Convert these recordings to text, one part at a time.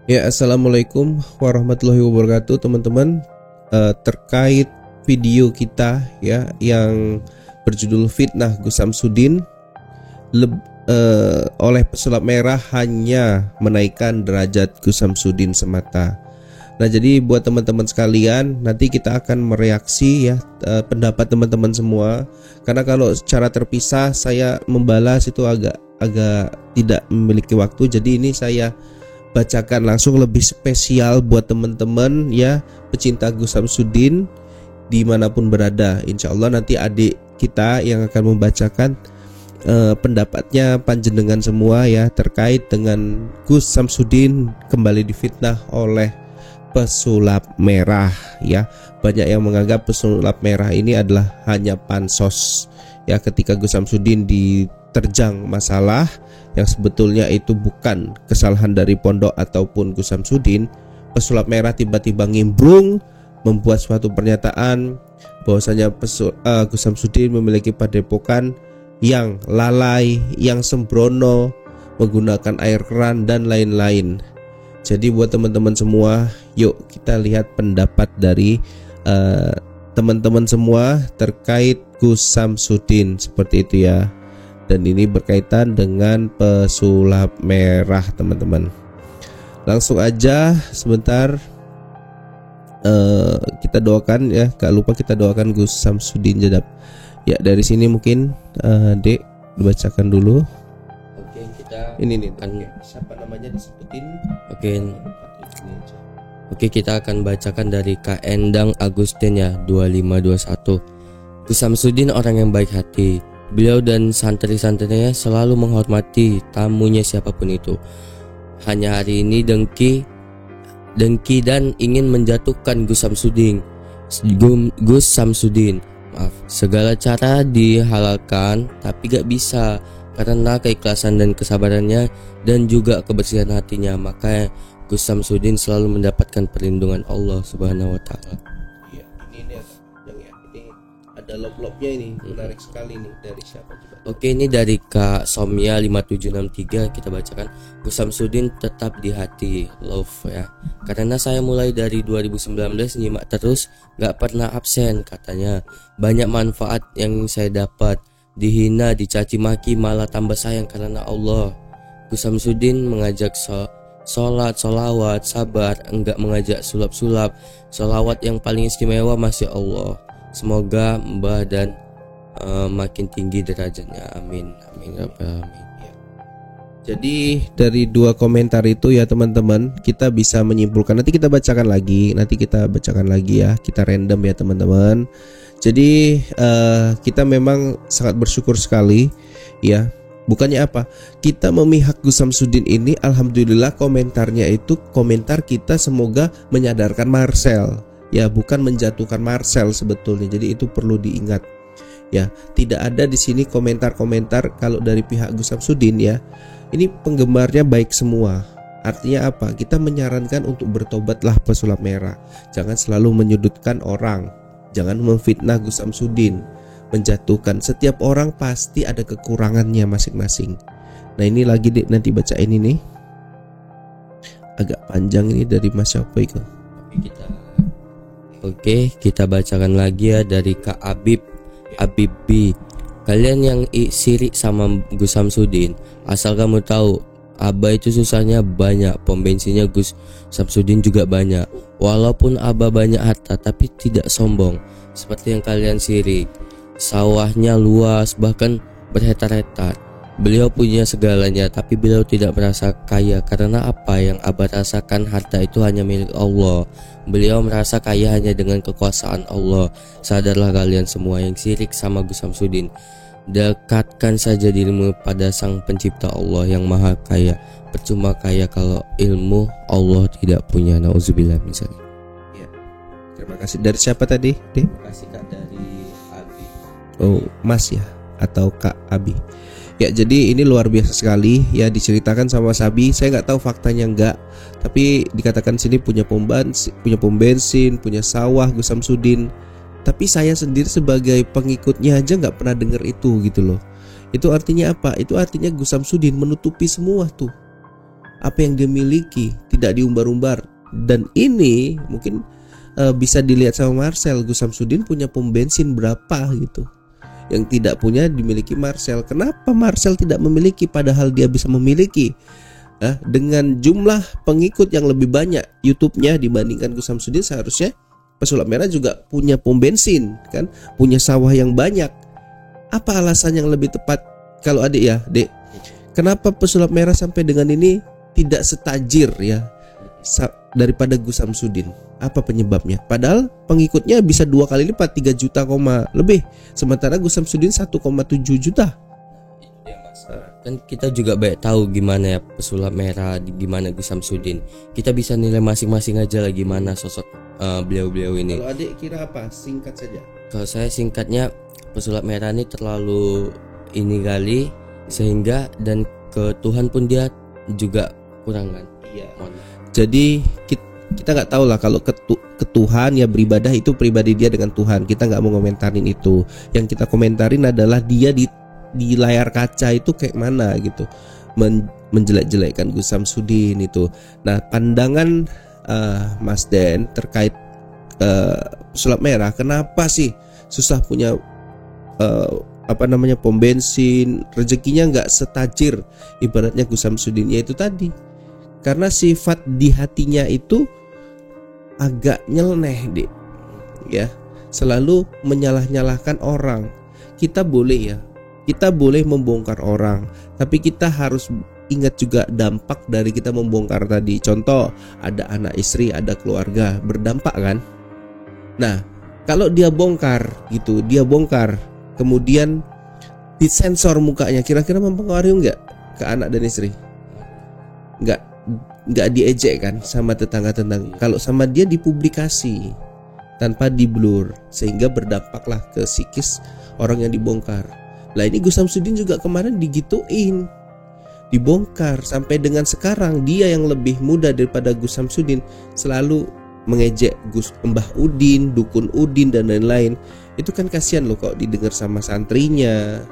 Ya, assalamualaikum warahmatullahi wabarakatuh, teman-teman. Terkait video kita ya yang berjudul Fitnah Gus Samsudin oleh pesulap merah hanya menaikkan derajat Gus Samsudin semata. Nah, jadi buat teman-teman sekalian, nanti kita akan mereaksi ya pendapat teman-teman semua. Karena kalau secara terpisah saya membalas itu agak tidak memiliki waktu. Jadi ini saya bacakan langsung lebih spesial buat teman-teman ya pecinta Gus Samsudin dimanapun berada. Insya Allah nanti adik kita yang akan membacakan pendapatnya panjenengan semua ya terkait dengan Gus Samsudin kembali difitnah oleh pesulap merah ya. Banyak yang menganggap pesulap merah ini adalah hanya pansos ya ketika Gus Samsudin diterjang masalah yang sebetulnya itu bukan kesalahan dari pondok ataupun Gus Samsudin. Pesulap merah tiba-tiba ngimbrung membuat suatu pernyataan bahwasanya Gus Samsudin memiliki padepokan yang lalai, yang sembrono, menggunakan air keran dan lain-lain. Jadi buat teman-teman semua, yuk kita lihat pendapat dari teman-teman semua terkait Gus Samsudin seperti itu ya. Dan ini berkaitan dengan pesulap merah, teman-teman. Langsung aja sebentar kita doakan ya, gak lupa kita doakan Gus Samsudin Jedab. Ya dari sini mungkin Dek dibacakan dulu. Oke, kita ini nih siapa namanya disebutin. Oke, kita akan bacakan dari Kak Endang Agustin ya 2521. Gus Samsudin orang yang baik hati. Beliau dan santri-santrinya selalu menghormati tamunya siapapun itu. Hanya hari ini dengki dan ingin menjatuhkan Gus Samsudin. Segala cara dihalalkan tapi gak bisa karena keikhlasan dan kesabarannya dan juga kebersihan hatinya. Maka Gus Samsudin selalu mendapatkan perlindungan Allah Subhanahu wa taala. Ada lop-lopnya ini menarik sekali nih. Dari siapa juga? Oke, ini dari Kak Somya 5763 kita bacakan. Gus Samsudin tetap di hati, love ya. Karena saya mulai dari 2019 nyimak terus, gak pernah absen katanya. Banyak manfaat yang saya dapat. Dihina, dicaci maki malah tambah sayang karena Allah. Gus Samsudin mengajak sholat, sholawat, sabar, enggak mengajak sulap-sulap. Sholawat yang paling istimewa Masya Allah. Semoga Mbah dan makin tinggi derajatnya. Amin. Amin. Jadi dari dua komentar itu ya teman-teman, kita bisa menyimpulkan. Nanti kita bacakan lagi ya. Kita random ya teman-teman. Jadi kita memang sangat bersyukur sekali ya. Bukannya apa, kita memihak Gus Samsudin ini, alhamdulillah komentarnya itu komentar kita semoga menyadarkan Marcel. Ya, bukan menjatuhkan Marcel sebetulnya. Jadi itu perlu diingat. Ya, tidak ada di sini komentar-komentar kalau dari pihak Gus Samsudin ya. Ini penggemarnya baik semua. Artinya apa? Kita menyarankan untuk bertobatlah pesulap merah. Jangan selalu menyudutkan orang. Jangan memfitnah Gus Samsudin, menjatuhkan. Setiap orang pasti ada kekurangannya masing-masing. Nah, ini lagi nanti baca ini nih. Agak panjang ini dari Mas siapa itu? Oke, kita bacakan lagi ya dari Kak Abib B. Kalian yang sirik sama Gus Samsudin, asal kamu tahu, Abah itu susahnya banyak, pom bensinnya Gus Samsudin juga banyak. Walaupun Abah banyak harta tapi tidak sombong seperti yang kalian sirik. Sawahnya luas bahkan berhektar-hektar. Beliau punya segalanya tapi beliau tidak merasa kaya karena apa yang Abah rasakan, harta itu hanya milik Allah. Beliau merasa kaya hanya dengan kekuasaan Allah. Sadarlah kalian semua yang sirik sama Gus Samsudin. Dekatkan saja dirimu pada Sang Pencipta Allah yang Maha Kaya. Percuma kaya kalau ilmu Allah tidak punya. Nauzubillah min dzalik. Ya. Terima kasih. Dari siapa tadi? Terima kasih Kak, dari Abi. Oh, Mas ya atau Kak Abi. Ya, jadi ini luar biasa sekali ya, diceritakan sama Sabi. Saya nggak tahu faktanya enggak, tapi dikatakan sini punya pom bensin, punya sawah Gus Samsudin. Tapi saya sendiri sebagai pengikutnya aja nggak pernah dengar itu gitu loh. Itu artinya apa? Itu artinya Gus Samsudin menutupi semua tuh. apa yang dia miliki, tidak diumbar-umbar. Dan ini mungkin bisa dilihat sama Marcel. Gus Samsudin punya pom bensin berapa gitu yang tidak punya dimiliki Marcel. Kenapa Marcel tidak memiliki padahal dia bisa memiliki? Dengan jumlah pengikut yang lebih banyak YouTube-nya dibandingkan Gus Samsudin, seharusnya pesulap merah juga punya pom bensin kan, punya sawah yang banyak. Apa alasan yang lebih tepat kalau adik ya, Dek? Kenapa pesulap merah sampai dengan ini tidak setajir ya daripada Gus Samsudin? Apa penyebabnya? Padahal pengikutnya bisa 2 kali lipat, 3 juta lebih. Sementara Gus Samsudin 1,7 juta. Kan kita juga baik tahu gimana ya pesulap merah, gimana Gus Samsudin. Kita bisa nilai masing-masing aja lah gimana sosok beliau-beliau ini. Kalau adik kira apa? Singkat saja. Kalau saya singkatnya, pesulap merah ini terlalu ini kali, sehingga dan ke Tuhan pun dia juga kurang kan. Iya. Jadi kita nggak tahu lah kalau ke Tuhan ya, beribadah itu pribadi dia dengan Tuhan. Kita nggak mau komentarin itu. Yang kita komentarin adalah dia di layar kaca itu kayak mana gitu, menjelek-jelekkan Gus Samsudin itu. Nah, pandangan Mas Den terkait pesulap merah, kenapa sih susah punya pom bensin, rezekinya nggak setajir ibaratnya Gus Samsudin? Ya itu tadi, karena sifat di hatinya itu agak nyeleneh, Dek. Ya, selalu menyalah-nyalahkan orang. Kita boleh membongkar orang, tapi kita harus ingat juga dampak dari kita membongkar tadi. Contoh, ada anak istri, ada keluarga, berdampak kan? Nah, kalau dia bongkar, kemudian disensor mukanya, kira-kira mempengaruhi nggak ke anak dan istri? Nggak diejek kan sama tetangga-tetangga. Kalau sama dia dipublikasi tanpa diblur, sehingga berdampaklah ke psikis orang yang dibongkar. Lah ini Gus Samsudin juga kemarin digituin, dibongkar. Sampai dengan sekarang dia yang lebih muda daripada Gus Samsudin selalu mengejek Mbah Udin, Dukun Udin dan lain-lain. Itu kan kasihan loh kalau didengar sama santrinya,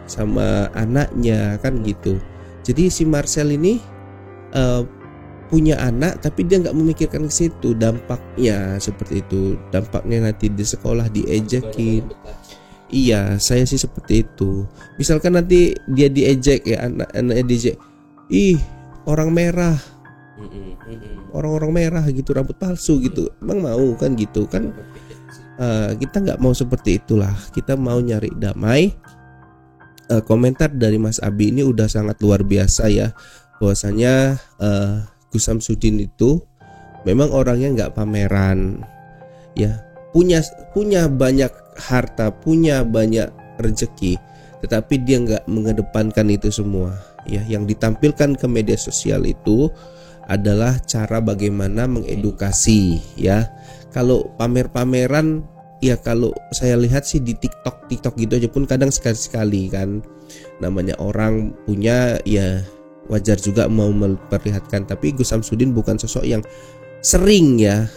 sama anaknya kan gitu. Jadi si Marcel ini punya anak tapi dia nggak memikirkan ke situ, dampaknya seperti itu. Dampaknya nanti di sekolah diejekin. Iya, saya sih seperti itu. Misalkan nanti dia diejek ya, anaknya diejek, ih orang merah, orang-orang merah gitu, rambut palsu gitu. Emang mau kan gitu kan? Kita nggak mau seperti itulah. Kita mau nyari damai. Komentar dari Mas Abi ini udah sangat luar biasa ya, bahwasanya Gus Samsudin itu memang orangnya nggak pameran, ya punya banyak harta, punya banyak rezeki, tetapi dia nggak mengedepankan itu semua. Ya, yang ditampilkan ke media sosial itu adalah cara bagaimana mengedukasi. Ya, kalau pamer-pameran, ya kalau saya lihat sih di TikTok gitu aja pun kadang sekali-sekali kan. Namanya orang punya, ya wajar juga mau memperlihatkan. Tapi Gus Samsudin bukan sosok yang sering ya,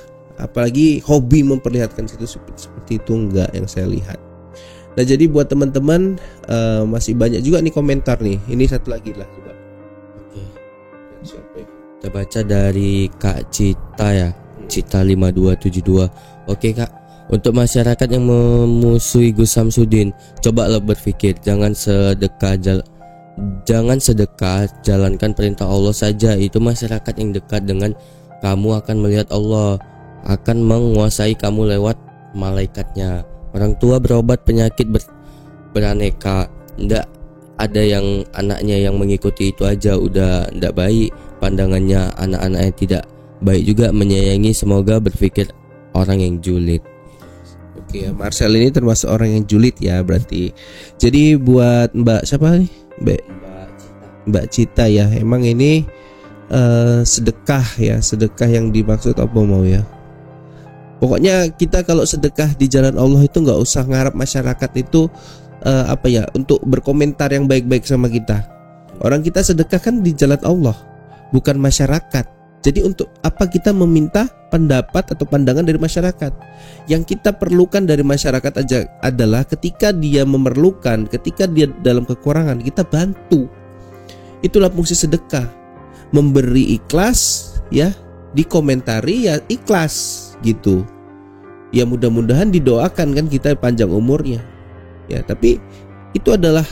apalagi hobi memperlihatkan seperti itu, enggak yang saya lihat. Nah, jadi buat teman-teman masih banyak juga nih komentar nih. Ini satu lagi lah coba. Oke. Kita baca dari Kak Cita ya. Cita 5272. Oke, Kak. Untuk masyarakat yang memusuhi Gus Samsudin, cobalah berpikir, jangan sedekah, jalankan perintah Allah saja. Itu masyarakat yang dekat dengan kamu akan melihat Allah, akan menguasai kamu lewat malaikatnya. Orang tua berobat penyakit beraneka. Ndak ada yang anaknya yang mengikuti itu aja udah ndak baik. Pandangannya anak-anaknya tidak baik juga menyayangi. Semoga berpikir orang yang julid. Oke, Marcel ini termasuk orang yang julid ya berarti. Jadi buat Mbak siapa nih? Mbak Cita ya. Emang ini sedekah ya, sedekah yang dimaksud apa mau ya? Pokoknya kita kalau sedekah di jalan Allah itu nggak usah ngarap masyarakat itu untuk berkomentar yang baik-baik sama kita. Orang kita sedekah kan di jalan Allah, bukan masyarakat. Jadi untuk apa kita meminta pendapat atau pandangan dari masyarakat? Yang kita perlukan dari masyarakat aja adalah ketika dia memerlukan, ketika dia dalam kekurangan, kita bantu. Itulah fungsi sedekah. memberi ikhlas ya, dikomentari ya ikhlas gitu. Ya mudah-mudahan didoakan kan kita panjang umurnya. Ya, tapi itu adalah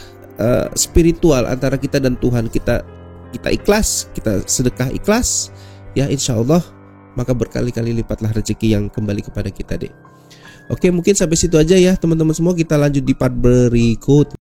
spiritual antara kita dan Tuhan. Kita ikhlas, kita sedekah ikhlas, ya insya Allah maka berkali-kali lipatlah rezeki yang kembali kepada kita deh. Oke, mungkin sampai situ aja ya teman-teman semua. Kita lanjut di part berikut.